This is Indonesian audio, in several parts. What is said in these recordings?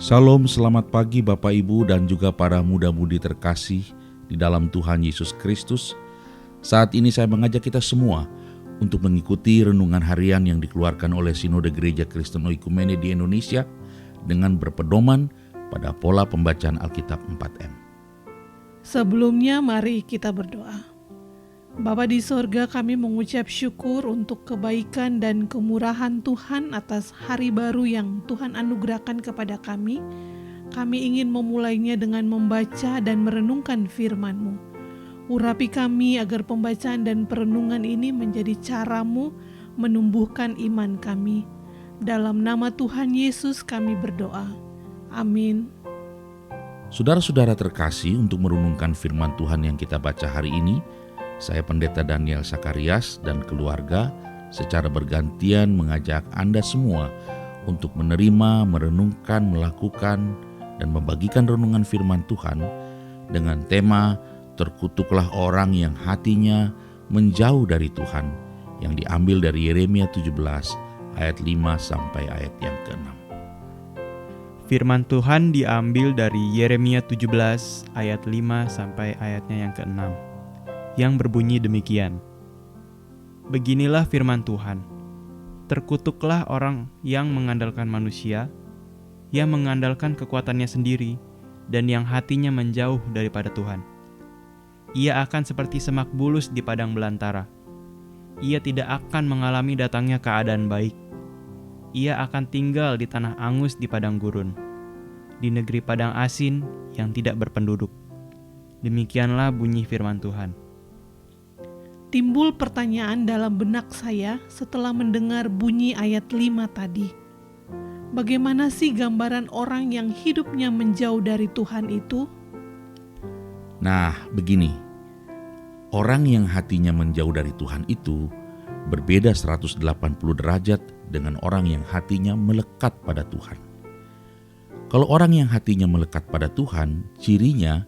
Salam, selamat pagi Bapak Ibu dan juga para muda-mudi terkasih di dalam Tuhan Yesus Kristus. Saat ini saya mengajak kita semua untuk mengikuti renungan harian yang dikeluarkan oleh Sinode Gereja Kristen Oikumene di Indonesia dengan berpedoman pada pola pembacaan Alkitab 4M. Sebelumnya mari kita berdoa. Bapa di sorga, kami mengucap syukur untuk kebaikan dan kemurahan Tuhan atas hari baru yang Tuhan anugerahkan kepada kami. Kami ingin memulainya dengan membaca dan merenungkan firman-Mu. Urapi kami agar pembacaan dan perenungan ini menjadi cara-Mu menumbuhkan iman kami. Dalam nama Tuhan Yesus kami berdoa. Amin. Saudara-saudara terkasih, untuk merenungkan firman Tuhan yang kita baca hari ini, saya Pendeta Daniel Sakarias dan keluarga secara bergantian mengajak Anda semua untuk menerima, merenungkan, melakukan, dan membagikan renungan firman Tuhan dengan tema Terkutuklah orang yang hatinya menjauh dari Tuhan, yang diambil dari Yeremia 17 ayat 5 sampai ayat yang ke-6. Firman Tuhan diambil dari Yeremia 17 ayat 5 sampai ayatnya yang ke-6, yang berbunyi demikian. Beginilah firman Tuhan. Terkutuklah orang yang mengandalkan manusia, yang mengandalkan kekuatannya sendiri, dan yang hatinya menjauh daripada Tuhan. Ia akan seperti semak bulus di padang belantara. Ia tidak akan mengalami datangnya keadaan baik. Ia akan tinggal di tanah angus di padang gurun, di negeri padang asin yang tidak berpenduduk. Demikianlah bunyi firman Tuhan. Timbul pertanyaan dalam benak saya setelah mendengar bunyi ayat 5 tadi. Bagaimana sih gambaran orang yang hidupnya menjauh dari Tuhan itu? Nah, begini. Orang yang hatinya menjauh dari Tuhan itu berbeda 180 derajat dengan orang yang hatinya melekat pada Tuhan. Kalau orang yang hatinya melekat pada Tuhan, cirinya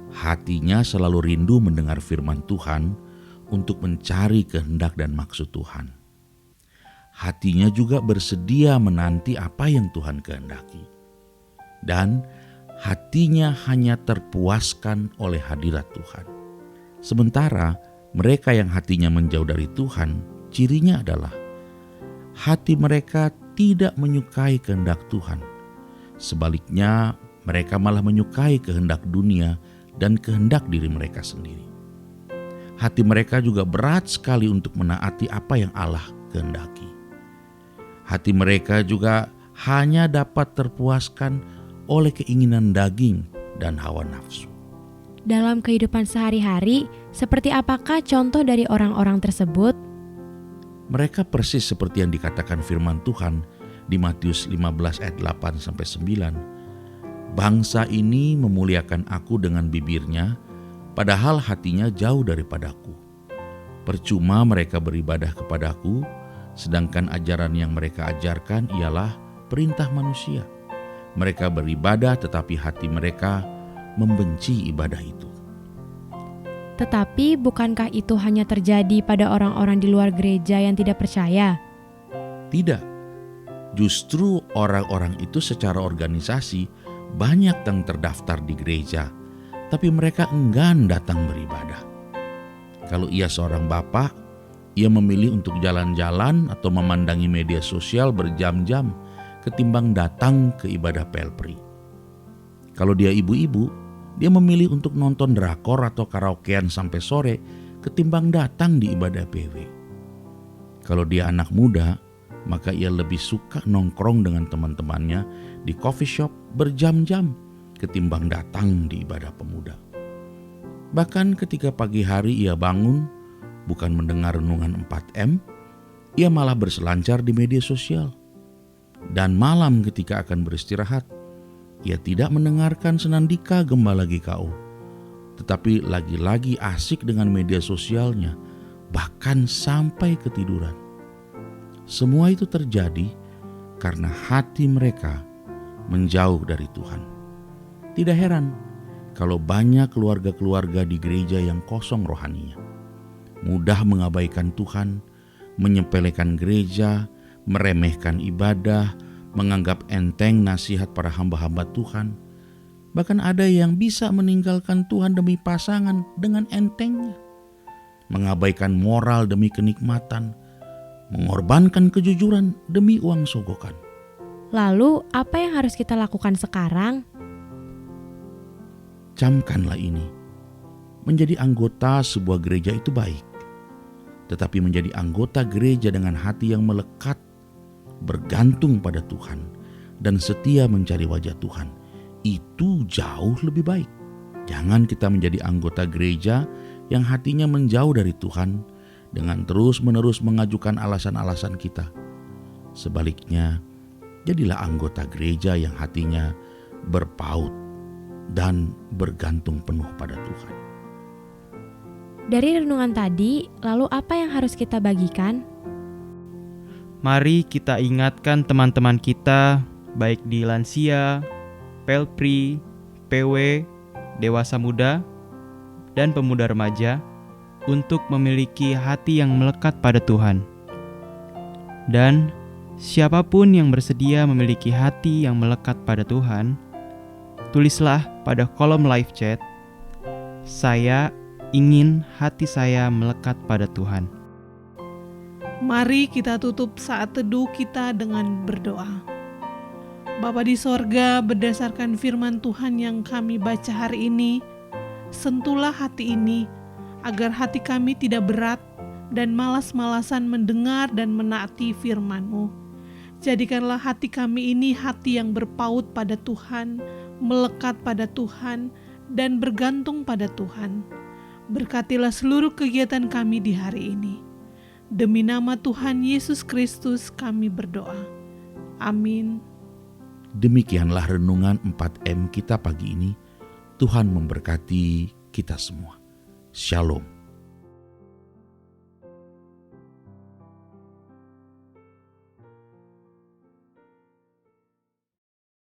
hatinya selalu rindu mendengar firman Tuhan untuk mencari kehendak dan maksud Tuhan. Hatinya juga bersedia menanti apa yang Tuhan kehendaki. Dan hatinya hanya terpuaskan oleh hadirat Tuhan. Sementara mereka yang hatinya menjauh dari Tuhan, cirinya adalah hati mereka tidak menyukai kehendak Tuhan. Sebaliknya, mereka malah menyukai kehendak dunia dan kehendak diri mereka sendiri. Hati mereka juga berat sekali untuk menaati apa yang Allah kehendaki. Hati mereka juga hanya dapat terpuaskan oleh keinginan daging dan hawa nafsu. Dalam kehidupan sehari-hari, seperti apakah contoh dari orang-orang tersebut? Mereka persis seperti yang dikatakan firman Tuhan di Matius 15 ayat 8-9. Bangsa ini memuliakan aku dengan bibirnya, padahal hatinya jauh daripadaku. Percuma mereka beribadah kepadaku, sedangkan ajaran yang mereka ajarkan ialah perintah manusia. Mereka beribadah tetapi hati mereka membenci ibadah itu. Tetapi bukankah itu hanya terjadi pada orang-orang di luar gereja yang tidak percaya? Tidak. Justru orang-orang itu secara organisasi banyak yang terdaftar di gereja, tapi mereka enggan datang beribadah. Kalau ia seorang bapak, ia memilih untuk jalan-jalan atau memandangi media sosial berjam-jam ketimbang datang ke ibadah pelpri. Kalau dia ibu-ibu, dia memilih untuk nonton drakor atau karaokean sampai sore ketimbang datang di ibadah PW. Kalau dia anak muda, maka ia lebih suka nongkrong dengan teman-temannya di coffee shop berjam-jam ketimbang datang di ibadah pemuda. Bahkan ketika pagi hari ia bangun, bukan mendengar renungan 4M, ia malah berselancar di media sosial. Dan malam ketika akan beristirahat, ia tidak mendengarkan senandika Gembala GKO, tetapi lagi-lagi asik dengan media sosialnya, bahkan sampai ketiduran. Semua itu terjadi karena hati mereka menjauh dari Tuhan. Tidak heran kalau banyak keluarga-keluarga di gereja yang kosong rohaninya, mudah mengabaikan Tuhan, menyepelekan gereja, meremehkan ibadah, menganggap enteng nasihat para hamba-hamba Tuhan. Bahkan ada yang bisa meninggalkan Tuhan demi pasangan dengan entengnya, mengabaikan moral demi kenikmatan, mengorbankan kejujuran demi uang sogokan. Lalu, apa yang harus kita lakukan sekarang? Camkanlah ini. Menjadi anggota sebuah gereja itu baik, tetapi menjadi anggota gereja dengan hati yang melekat, bergantung pada Tuhan, dan setia mencari wajah Tuhan, itu jauh lebih baik. Jangan kita menjadi anggota gereja yang hatinya menjauh dari Tuhan dengan terus-menerus mengajukan alasan-alasan kita. Sebaliknya, jadilah anggota gereja yang hatinya berpaut dan bergantung penuh pada Tuhan. Dari renungan tadi, lalu apa yang harus kita bagikan? Mari kita ingatkan teman-teman kita, baik di lansia, pelpri, PW, dewasa muda, dan pemuda remaja, untuk memiliki hati yang melekat pada Tuhan. Dan siapapun yang bersedia memiliki hati yang melekat pada Tuhan, tulislah pada kolom live chat, "Saya ingin hati saya melekat pada Tuhan." Mari kita tutup saat teduh kita dengan berdoa. Bapa di sorga, berdasarkan firman Tuhan yang kami baca hari ini, sentuhlah hati ini, agar hati kami tidak berat dan malas-malasan mendengar dan menaati firman-Mu. Jadikanlah hati kami ini hati yang berpaut pada Tuhan, melekat pada Tuhan, dan bergantung pada Tuhan. Berkatilah seluruh kegiatan kami di hari ini. Demi nama Tuhan Yesus Kristus kami berdoa. Amin. Demikianlah renungan 4M kita pagi ini. Tuhan memberkati kita semua. Shalom.